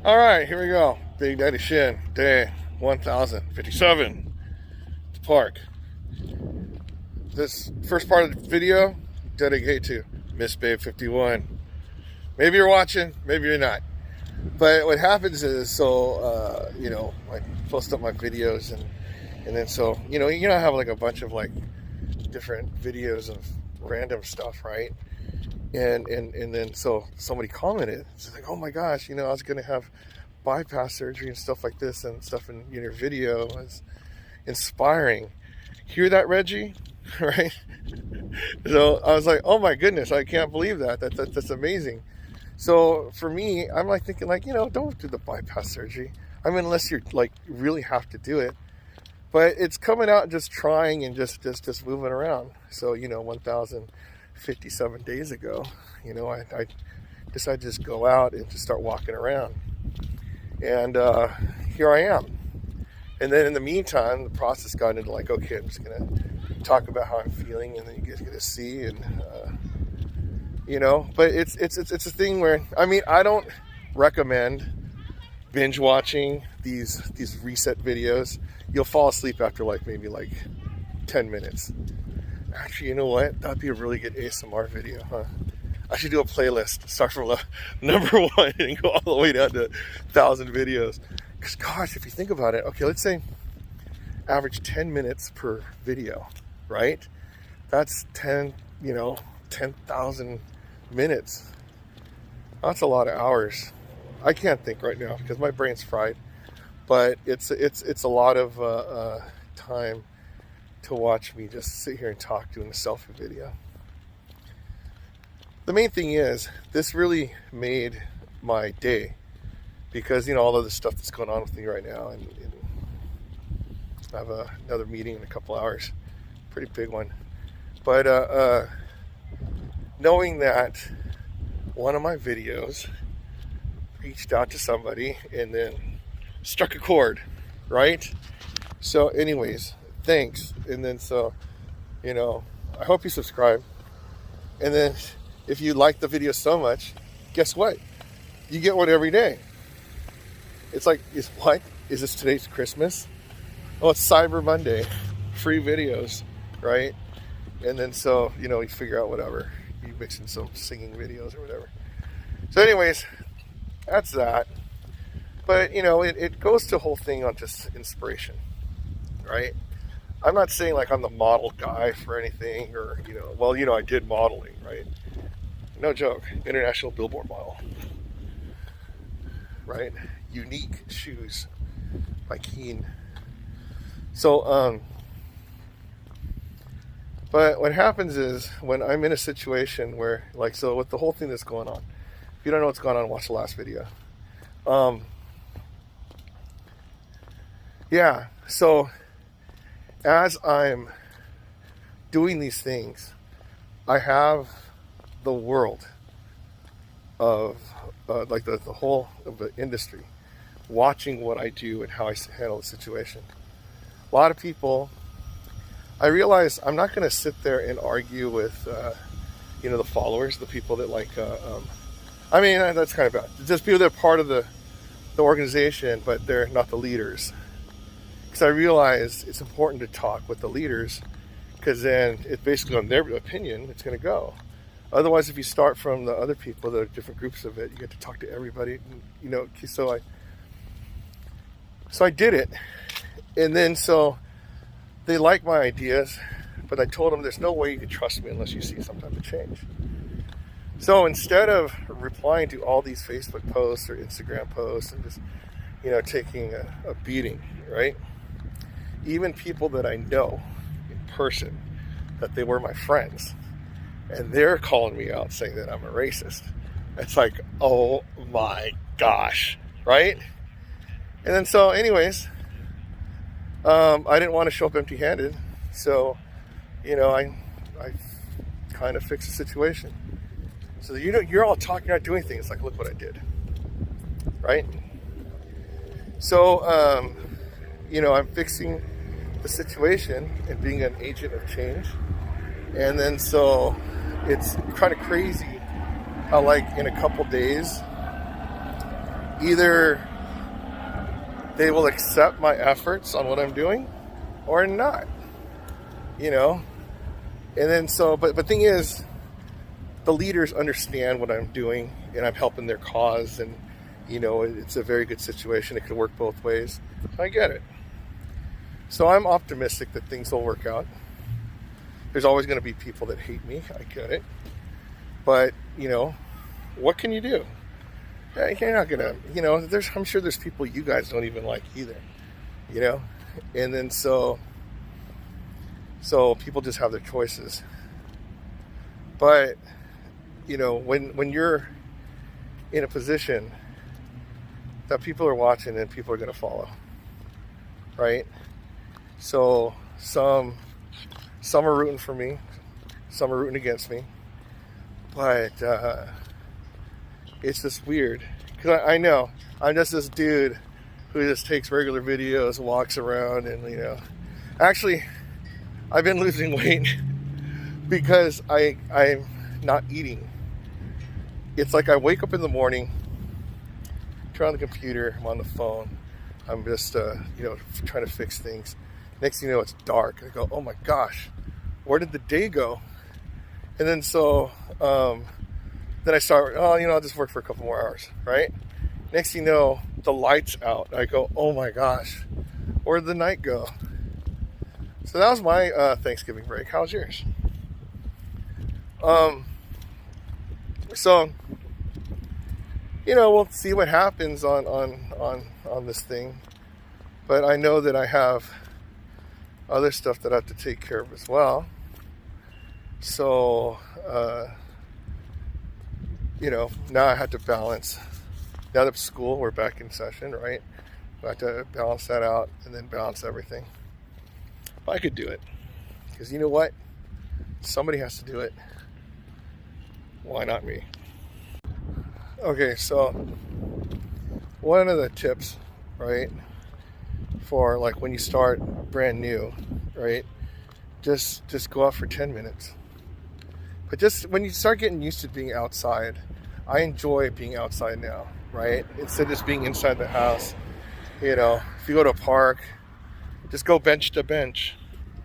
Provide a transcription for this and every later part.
All right, here we go. Big Daddy Shin, day 1057 to park. This first part of the video, dedicate to Miss Babe 51. Maybe you're watching, maybe you're not. But what happens is, I post up my videos and then I have like a bunch of like different videos of random stuff, right? And then so somebody commented, it's like, oh my gosh, I was gonna have bypass surgery and stuff like this, and stuff in your video was inspiring. Hear that, Reggie? Right? So I was like, oh my goodness, I can't believe that's amazing. So for me, I'm like thinking like, don't do the bypass surgery. I mean, unless you're like really have to do it. But it's coming out and just trying and just moving around. So 1057 days ago, I decided to just go out and just start walking around. And here I am. And then in the meantime, the process got into like, okay, I'm just gonna talk about how I'm feeling, and then you guys get to see, and but it's a thing where, I mean, I don't recommend binge watching these reset videos. You'll fall asleep after maybe 10 minutes. Actually, you know what? That'd be a really good ASMR video, huh? I should do a playlist. Start from number 1 and go all the way down to 1,000 videos. Because gosh, if you think about it, okay, let's say average 10 minutes per video, right? That's 10,000 minutes. That's a lot of hours. I can't think right now because my brain's fried. But it's a lot of time to watch me just sit here and talk doing a selfie video. The main thing is, this really made my day, because all of the stuff that's going on with me right now, and I have another meeting in a couple hours, pretty big one. But knowing that one of my videos reached out to somebody and then struck a chord, right? So anyways, thanks. And then I hope you subscribe. And then if you like the video so much, guess what? You get one every day. It's like, is this today's Christmas? Oh, it's Cyber Monday. Free videos, right? And then you figure out whatever. You mix in some singing videos or whatever. So anyways, that's that. But it goes to the whole thing on just inspiration, right? I'm not saying like I'm the model guy for anything, or I did modeling, right? No joke, international billboard model, right? Unique shoes by Keen. So but what happens is, when I'm in a situation where with the whole thing that's going on, if you don't know what's going on, watch the last video. Yeah, so as I'm doing these things, I have the world of the whole of the industry watching what I do and how I handle the situation. A lot of people, I realize I'm not going to sit there and argue with the followers, the people that I mean, that's kind of bad. Just people that are part of the organization, but they're not the leaders. Because I realize it's important to talk with the leaders, because then it's basically on their opinion it's going to go. Otherwise, if you start from the other people, the different groups of it, you get to talk to everybody. So I did it, and then they like my ideas, but I told them there's no way you can trust me unless you see some type of change. So instead of replying to all these Facebook posts or Instagram posts and just taking a beating, right? Even people that I know in person, that they were my friends, and they're calling me out saying that I'm a racist. It's like, oh my gosh, right? And then anyways, I didn't want to show up empty-handed, so I kind of fixed the situation. So you're all talking, you're not doing things. Like, look what I did, right? So I'm fixing the situation and being an agent of change. And then it's kind of crazy how in a couple days either they will accept my efforts on what I'm doing or not, you know. And then but thing is, the leaders understand what I'm doing and I'm helping their cause, and you know, it's a very good situation. It could work both ways. I get it. So I'm optimistic that things will work out. There's always going to be people that hate me. I get it. But, you know, what can you do? You're not going to, you know, I'm sure there's people you guys don't even like either, you know? And then so people just have their choices. But, you know, when you're in a position that people are watching and people are going to follow, right? So some are rooting for me, some are rooting against me, but it's just weird because I know I'm just this dude who just takes regular videos, walks around, and you know, actually I've been losing weight because I'm not eating. It's like I wake up in the morning, turn on the computer, I'm on the phone, I'm just you know, trying to fix things. Next thing you know, it's dark. I go, oh my gosh, where did the day go? And then then I start, oh, you know, I'll just work for a couple more hours, right? Next thing you know, the light's out. I go, oh my gosh, where did the night go? So that was my Thanksgiving break. How was yours? So, you know, we'll see what happens on this thing. But I know that I have other stuff that I have to take care of as well. So, you know, now I have to balance. Now that school, we're back in session, right? I have to balance that out and then balance everything. But I could do it. Because you know what? Somebody has to do it. Why not me? Okay, so one of the tips, right, for like when you start brand new, right, just go out for 10 minutes. But just when you start getting used to being outside, I enjoy being outside now, right? Instead of just being inside the house, you know, if you go to a park, just go bench to bench,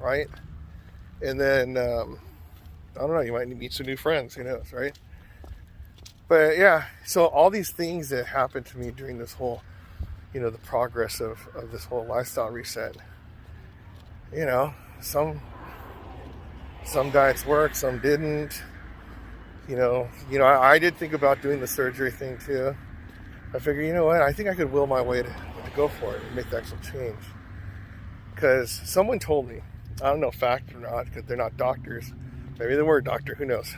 right? And then, I don't know, you might meet some new friends, who knows, right? But yeah, so all these things that happened to me during this whole, you know, the progress of this whole lifestyle reset, you know, some diets worked, some didn't. You know, I did think about doing the surgery thing too. I figured, you know what, I think I could will my way to go for it and make the actual change. Because someone told me, I don't know fact or not, because they're not doctors. Maybe they were a doctor, who knows.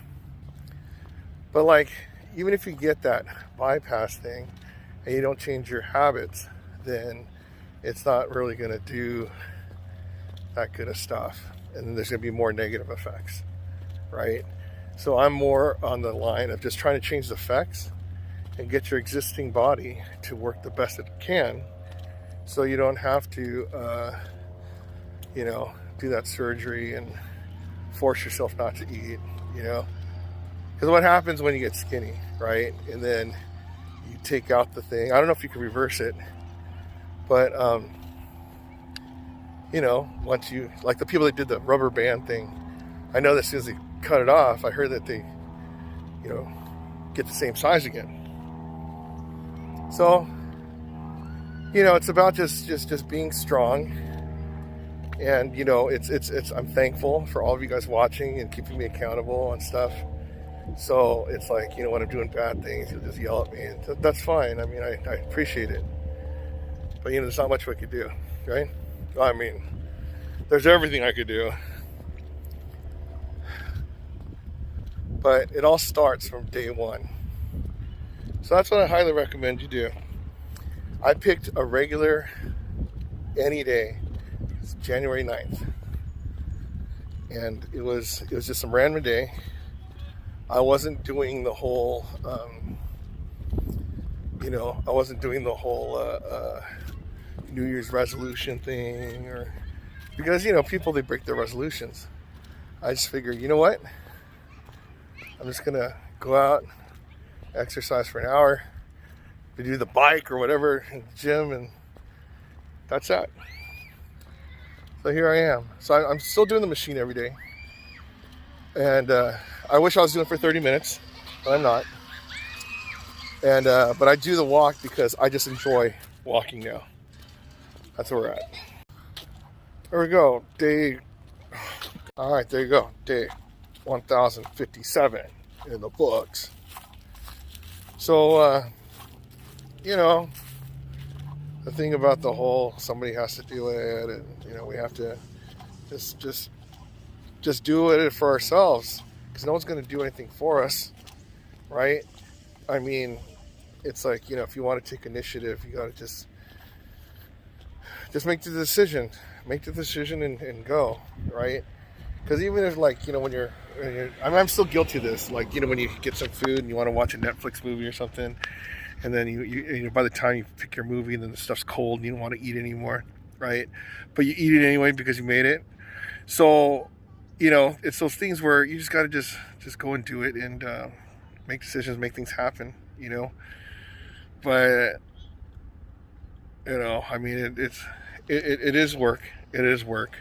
But like, even if you get that bypass thing and you don't change your habits, then it's not really going to do that good of stuff. And then there's going to be more negative effects, right? So I'm more on the line of just trying to change the effects and get your existing body to work the best it can, so you don't have to, you know, do that surgery and force yourself not to eat, you know? Because what happens when you get skinny, right? And then you take out the thing. I don't know if you can reverse it, but, you know, once you, like the people that did the rubber band thing, I know that as soon as they cut it off, I heard that they, you know, get the same size again. So, you know, it's about just being strong. And, you know, it's I'm thankful for all of you guys watching and keeping me accountable and stuff. So it's like, you know, when I'm doing bad things, you'll just yell at me, and that's fine. I mean, I appreciate it. But, you know, there's not much we could do, right? I mean, there's everything I could do. But it all starts from day one. So that's what I highly recommend you do. I picked a regular any day. It's January 9th. And it was just some random day. I wasn't doing the whole, you know, I wasn't doing the whole New Year's resolution thing, or because, you know, people, they break their resolutions. I just figured, you know what? I'm just gonna go out, exercise for an hour, to do the bike or whatever in the gym, and that's that. So here I am. So I'm still doing the machine every day. And I wish I was doing it for 30 minutes, but I'm not. And but I do the walk because I just enjoy walking now. That's where we're at. There we go. All right, there you go. Day 1057 in the books. So, you know, the thing about the whole somebody has to do it, and you know, we have to just do it for ourselves, because no one's going to do anything for us, right? I mean, it's like, you know, if you want to take initiative, you got to just make the decision and go, right? Because even if, like, you know, when you're I mean, I'm still guilty of this, like, you know, when you get some food and you want to watch a Netflix movie or something, and then you know, by the time you pick your movie and then the stuff's cold and you don't want to eat anymore, right? But you eat it anyway because you made it. So, you know, it's those things where you just got to just go and do it, and make decisions, make things happen, you know. But, you know, I mean, it is work. It is work.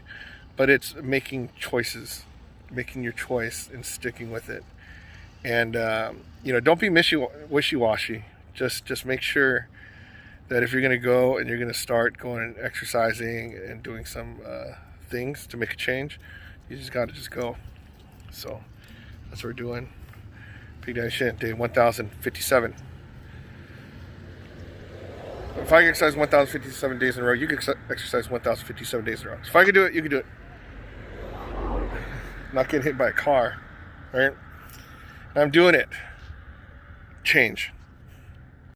But it's making choices, making your choice and sticking with it. And, you know, don't be wishy-washy. Just make sure that if you're going to go and you're going to start going and exercising and doing some things to make a change, you just got to just go. So that's what we're doing. Big Daddy Shit, day 1057. If I can exercise 1057 days in a row, you can exercise 1057 days in a row. So if I can do it, you can do it. Not getting hit by a car, right? And I'm doing it. Change.